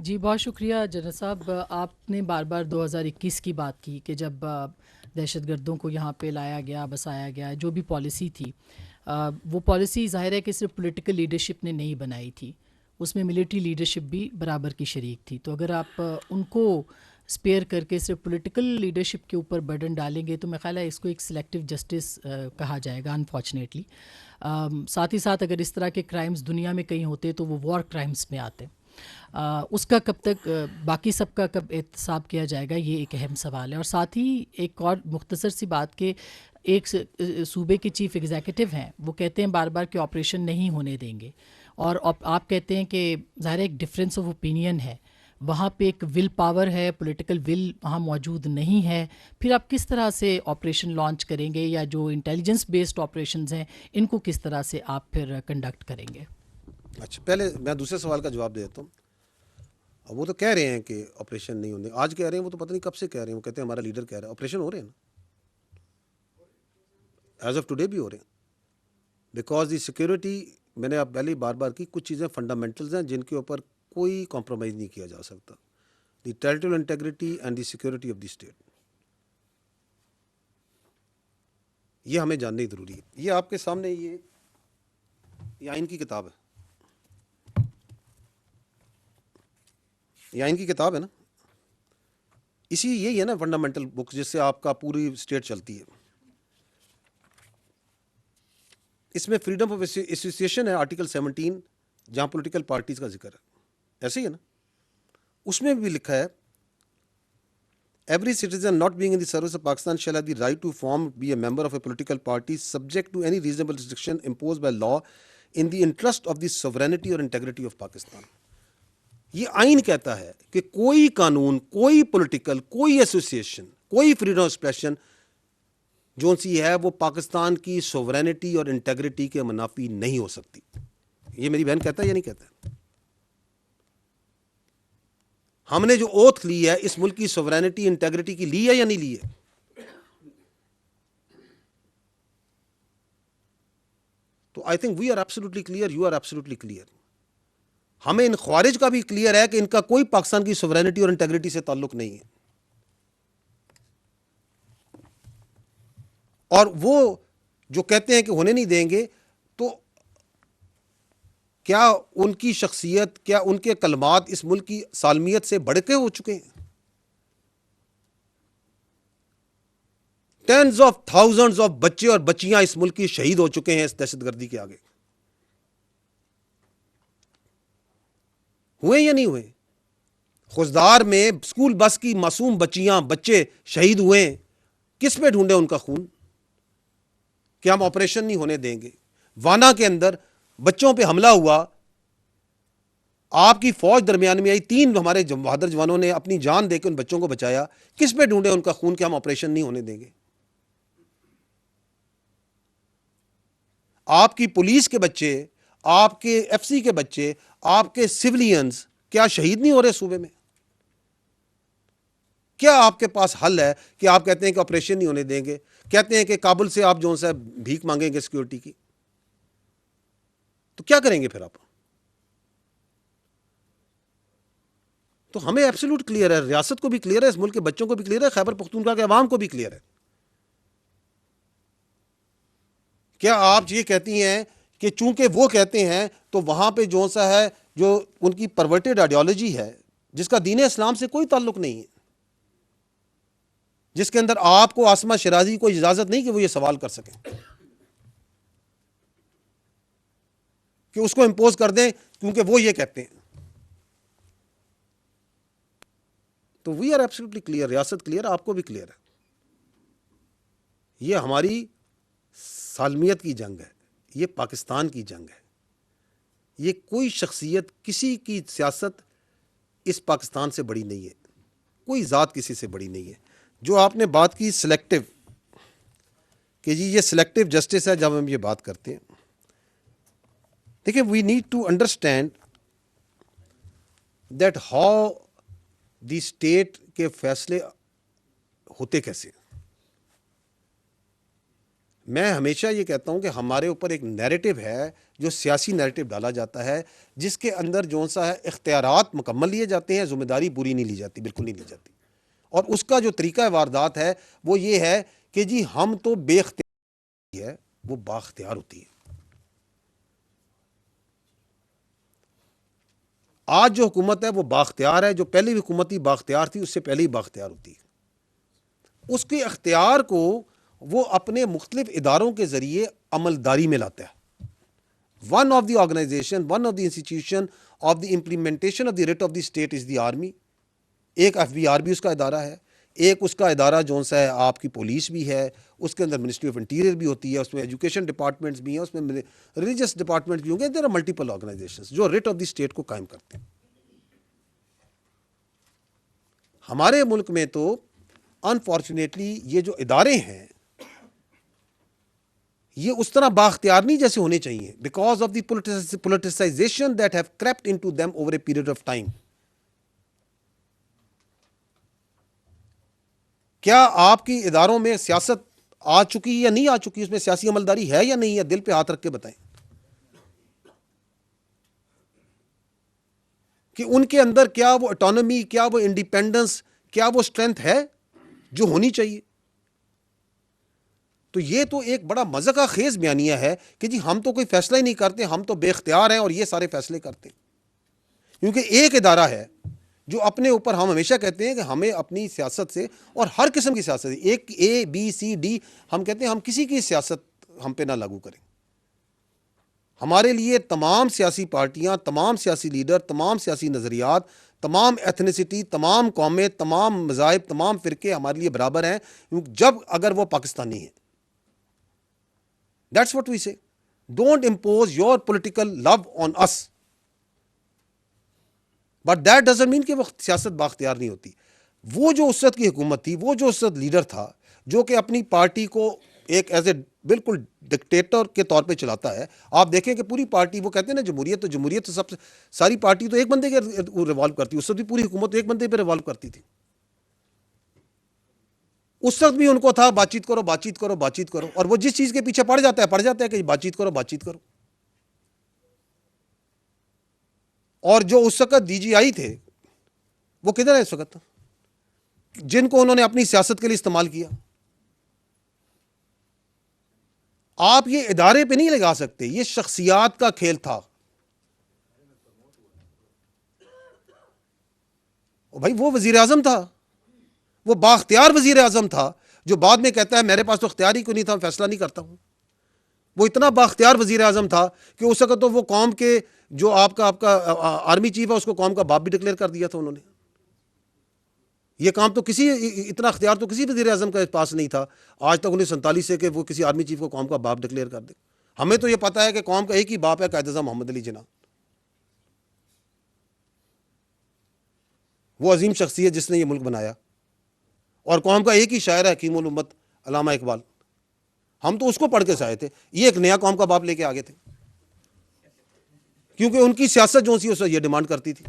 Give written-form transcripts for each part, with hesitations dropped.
جی بہت شکریہ جنرل صاحب. آپ نے بار بار 2021 کی بات کی کہ جب دہشت گردوں کو یہاں پہ لایا گیا، بسایا گیا، جو بھی پالیسی تھی وہ پالیسی ظاہر ہے کہ صرف پولیٹیکل لیڈرشپ نے نہیں بنائی تھی، اس میں ملٹری لیڈرشپ بھی برابر کی شریک تھی. تو اگر آپ ان کو اسپیئر کر کے صرف پولیٹیکل لیڈرشپ کے اوپر برڈن ڈالیں گے تو میرا خیال ہے اس کو ایک سلیکٹیو جسٹس کہا جائے گا انفارچونیٹلی. ساتھ ہی ساتھ اگر اس طرح کے کرائمز دنیا میں کہیں ہوتے تو وہ وار کرائمز میں آتے. اس کا کب تک باقی سب کا کب احتساب کیا جائے گا، یہ ایک اہم سوال ہے. اور ساتھ ہی ایک اور مختصر سی بات کہ ایک صوبے کے چیف ایگزیکٹو ہیں، وہ کہتے ہیں بار بار کہ آپریشن نہیں ہونے دیں گے، اور آپ کہتے ہیں کہ ظاہر ایک ڈفرینس آف اوپینین ہے، وہاں پہ ایک ول پاور ہے، پولیٹیکل ول وہاں موجود نہیں ہے. پھر آپ کس طرح سے آپریشن لانچ کریں گے، یا جو انٹیلیجنس بیسڈ آپریشنز ہیں ان کو کس طرح سے آپ پھر کنڈکٹ کریں گے؟ اچھا، پہلے میں دوسرے سوال کا جواب دے دیتا ہوں. اب وہ تو کہہ رہے ہیں کہ آپریشن نہیں ہونے، آج کہہ رہے ہیں، وہ تو پتہ نہیں کب سے کہہ رہے ہیں. وہ کہتے ہیں ہمارا لیڈر کہہ رہا ہے. آپریشن ہو رہے ہیں نا، ایز آف ٹوڈے بھی ہو رہے ہیں. بیکاز دی سیکورٹی، میں نے آپ پہلے بار بار کی، کچھ چیزیں فنڈامنٹلز ہیں جن کے اوپر کوئی کمپرومائز نہیں کیا جا سکتا. The territorial integrity and the security of the state, یہ ہمیں جاننا ضروری ہے. یہ آپ کے سامنے یہ آئین کی کتاب ہے، یہ آئین کی کتاب ہے نا، یہی ہے نا فنڈامنٹل بک جس سے آپ کا پوری اسٹیٹ چلتی ہے. اس میں فریڈم آف ایسوسیشن ہے آرٹیکل 17، جہاں پولیٹیکل پارٹیز کا ذکر ہے، ایسے ہی ہے نا. اس میں بھی لکھا ہے every citizen not being in the service of Pakistan shall have the right to form be a member of a political party subject to any reasonable restriction impose by law in the interest of the sovereignty اور integrity of Pakistan. یہ آئین کہتا ہے کہ کوئی قانون، کوئی political, کوئی ایسوسیشن، کوئی فریڈم آف ایکسپریشن جو سی ہے وہ پاکستان کی سوورینٹی اور انٹیگریٹی کے منافی نہیں ہو سکتی. یہ میری بہن کہتا ہے یا نہیں کہتا ہے؟ ہم نے جو اوتھ لی ہے اس ملک کی سوورینٹی انٹیگریٹی کی لی ہے یا نہیں لی ہے؟ تو I think we are absolutely clear, you are absolutely clear. ہمیں ان خوارج کا بھی کلیئر ہے کہ ان کا کوئی پاکستان کی سوورینٹی اور انٹیگریٹی سے تعلق نہیں ہے. اور وہ جو کہتے ہیں کہ ہونے نہیں دیں گے، تو کیا ان کی شخصیت، کیا ان کے کلمات اس ملک کی سالمیت سے بڑھ کے ہو چکے ہیں؟ ٹینز آف تھاؤزنڈز آف بچے اور بچیاں اس ملک کی شہید ہو چکے ہیں اس دہشت گردی کے آگے. ہوئے یا نہیں ہوئے؟ خوزدار میں اسکول بس کی معصوم بچیاں، بچے شہید ہوئے ہیں. کس پہ ڈھونڈے ان کا خون کہ ہم آپریشن نہیں ہونے دیں گے؟ وانا کے اندر بچوں پہ حملہ ہوا، آپ کی فوج درمیان میں آئی، 3 ہمارے بہادر جوانوں نے اپنی جان دے کے ان بچوں کو بچایا. کس پہ ڈھونڈے ان کا خون کہ ہم آپریشن نہیں ہونے دیں گے؟ آپ کی پولیس کے بچے، آپ کے ایف سی کے بچے، آپ کے سولینز کیا شہید نہیں ہو رہے صوبے میں؟ کیا آپ کے پاس حل ہے کہ آپ کہتے ہیں کہ آپریشن نہیں ہونے دیں گے، کہتے ہیں کہ کابل سے آپ جو ہے بھیک مانگیں گے سیکورٹی کی؟ تو کیا کریں گے پھر آپ؟ تو ہمیں ایبسولوٹ کلیئر ہے، ریاست کو بھی کلیئر ہے، اس ملک کے بچوں کو بھی کلیئر ہے، خیبر پختونخوا کے عوام کو بھی کلیئر ہے. کیا آپ یہ کہتی ہیں کہ چونکہ وہ کہتے ہیں تو وہاں پہ جو سا ہے، جو ان کی پرورٹڈ آئیڈیالوجی ہے جس کا دین اسلام سے کوئی تعلق نہیں ہے، جس کے اندر آپ کو آسمہ شرازی کو اجازت نہیں کہ وہ یہ سوال کر سکیں، کہ اس کو امپوز کر دیں کیونکہ وہ یہ کہتے ہیں. تو وی آر ایبسولوٹلی کلیئر، ریاست کلیئر، آپ کو بھی کلیئر ہے. یہ ہماری سالمیت کی جنگ ہے، یہ پاکستان کی جنگ ہے. یہ کوئی شخصیت، کسی کی سیاست اس پاکستان سے بڑی نہیں ہے، کوئی ذات کسی سے بڑی نہیں ہے. جو آپ نے بات کی سلیکٹو، کہ جی یہ سلیکٹو جسٹس ہے، جب ہم یہ بات کرتے ہیں، دیکھیں we need to understand that how the state کے فیصلے ہوتے کیسے. میں ہمیشہ یہ کہتا ہوں کہ ہمارے اوپر ایک نیریٹو ہے جو سیاسی نیریٹو ڈالا جاتا ہے، جس کے اندر جو سا ہے اختیارات مکمل لیے جاتے ہیں، ذمہ داری پوری نہیں لی جاتی، بالکل نہیں لی جاتی. اور اس کا جو طریقہ واردات ہے وہ یہ ہے کہ جی ہم تو بے اختیار ہے، وہ بااختیار ہوتی ہے. آج جو حکومت ہے وہ بااختیار ہے، جو پہلی حکومت ہی بااختیار تھی اس سے پہلے ہی بااختیار ہوتی ہے. اس کے اختیار کو وہ اپنے مختلف اداروں کے ذریعے عملداری میں لاتا ہے. One of the organisation, one of the institution of the implementation of the writ of the state is the army. ایک ایف بی آر بھی اس کا ادارہ ہے، ایک اس کا ادارہ جو سا ہے آپ کی پولیس بھی ہے، اس کے اندر منسٹری آف انٹیریئر بھی ہوتی ہے، اس میں ایجوکیشن ڈپارٹمنٹس بھی ہیں، اس میں ریلیجس ڈپارٹمنٹس بھی ہوں گے. دیر آر ملٹیپل آرگنائزیشنز جو ریٹ آف دی اسٹیٹ کو قائم کرتے ہیں. ہمارے ملک میں تو انفارچونیٹلی یہ جو ادارے ہیں یہ اس طرح بااختیار نہیں جیسے ہونے چاہیے، because of the politicization that have crept into them over a period of time. کیا آپ کی اداروں میں سیاست آ چکی یا نہیں آ چکی؟ اس میں سیاسی عملداری ہے یا نہیں ہے؟ دل پہ ہاتھ رکھ کے بتائیں کہ ان کے اندر کیا وہ اٹانومی، کیا وہ انڈیپینڈنس، کیا وہ اسٹرینتھ ہے جو ہونی چاہیے؟ تو یہ تو ایک بڑا مذاق خیز بیانیہ ہے کہ جی ہم تو کوئی فیصلہ ہی نہیں کرتے، ہم تو بے اختیار ہیں اور یہ سارے فیصلے کرتے ہیں. کیونکہ ایک ادارہ ہے جو اپنے اوپر، ہم ہمیشہ کہتے ہیں کہ ہمیں اپنی سیاست سے، اور ہر قسم کی سیاست، ایک اے بی سی ڈی، ہم کہتے ہیں ہم کسی کی سیاست ہم پہ نہ لاگو کریں. ہمارے لیے تمام سیاسی پارٹیاں، تمام سیاسی لیڈر، تمام سیاسی نظریات، تمام ایتھنیسٹی، تمام قومیں، تمام مذاہب، تمام فرقے ہمارے لیے برابر ہیں جب اگر وہ پاکستانی ہیں. That's what we say. Don't impose your political love on us. But that doesn't mean کہ وہ سیاست بااختیار نہیں ہوتی. وہ جو اس وقت کی حکومت تھی، وہ جو اس وقت لیڈر تھا جو کہ اپنی پارٹی کو ایک ایز اے بالکل ڈکٹیٹر کے طور پہ چلاتا ہے. آپ دیکھیں کہ پوری پارٹی، وہ کہتے ہیں نا جمہوریت تو سب سے ساری پارٹی تو ایک بندے کے ریوالو کرتی، اس وقت بھی پوری حکومت ایک بندے پہ ریوالو کرتی تھی. اس وقت بھی ان کو تھا بات چیت کرو، بات چیت کرو، بات چیت کرو، اور وہ جس چیز کے پیچھے پڑ جاتا ہے کہ بات چیت کرو، بات چیت کرو. اور جو اس وقت ڈی جی آئی تھے وہ کدھر ہے اس وقت، جن کو انہوں نے اپنی سیاست کے لیے استعمال کیا؟ آپ یہ ادارے پہ نہیں لگا سکتے، یہ شخصیات کا کھیل تھا. بھائی وہ وزیر اعظم تھا، وہ بااختیار وزیر اعظم تھا جو بعد میں کہتا ہے میرے پاس تو اختیار ہی کوئی نہیں تھا، فیصلہ نہیں کرتا ہوں. وہ اتنا بااختیار وزیر اعظم تھا کہ اس وقت تو وہ قوم کے جو آپ کا آرمی چیف ہے اس کو قوم کا باپ بھی ڈکلیئر کر دیا تھا انہوں نے. یہ کام تو اتنا اختیار تو کسی وزیر اعظم کے پاس نہیں تھا آج تک 1947 سے کہ وہ کسی آرمی چیف کو قوم کا باپ ڈکلیئر کر دے. ہمیں تو یہ پتا ہے کہ قوم کا ایک ہی باپ ہے، قائد اعظم محمد علی جناح. وہ عظیم شخصیت جس نے یہ ملک بنایا، اور قوم کا ایک ہی شاعر ہے حکیم الامت علامہ اقبال. ہم تو اس کو پڑھ کے سے آئے تھے، یہ ایک نیا قوم کا باپ لے کے آگے تھے، کیونکہ ان کی سیاست جو سی اس یہ ڈیمانڈ کرتی تھی.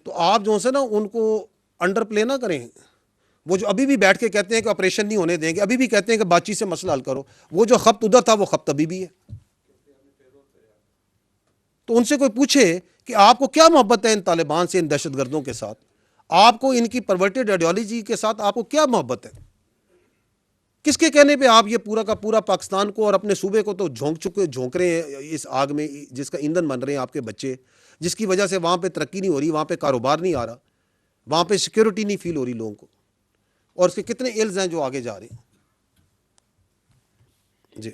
تو آپ جو سے نا ان کو انڈر پلے نہ کریں. وہ جو ابھی بھی بیٹھ کے کہتے ہیں کہ آپریشن نہیں ہونے دیں گے، ابھی بھی کہتے ہیں کہ بات چیت سے مسئلہ حل کرو، وہ جو خبط ادھر تھا وہ خبط ابھی بھی ہے. تو ان سے کوئی پوچھے کہ آپ کو کیا محبت ہے ان طالبان سے، ان دہشت گردوں کے ساتھ، آپ کو ان کی پرورٹڈ آئیڈیالوجی کے ساتھ آپ کو کیا محبت ہے؟ کس کے کہنے پہ آپ یہ پورا کا پورا پاکستان کو اور اپنے صوبے کو تو جھونک رہے ہیں اس آگ میں جس کا ایندھن بن رہے ہیں آپ کے بچے، جس کی وجہ سے وہاں پہ ترقی نہیں ہو رہی، وہاں پہ کاروبار نہیں آ رہا، وہاں پہ سیکیورٹی نہیں فیل ہو رہی لوگوں کو، اور اس کے کتنے ایلز ہیں جو آگے جا رہے ہیں. جی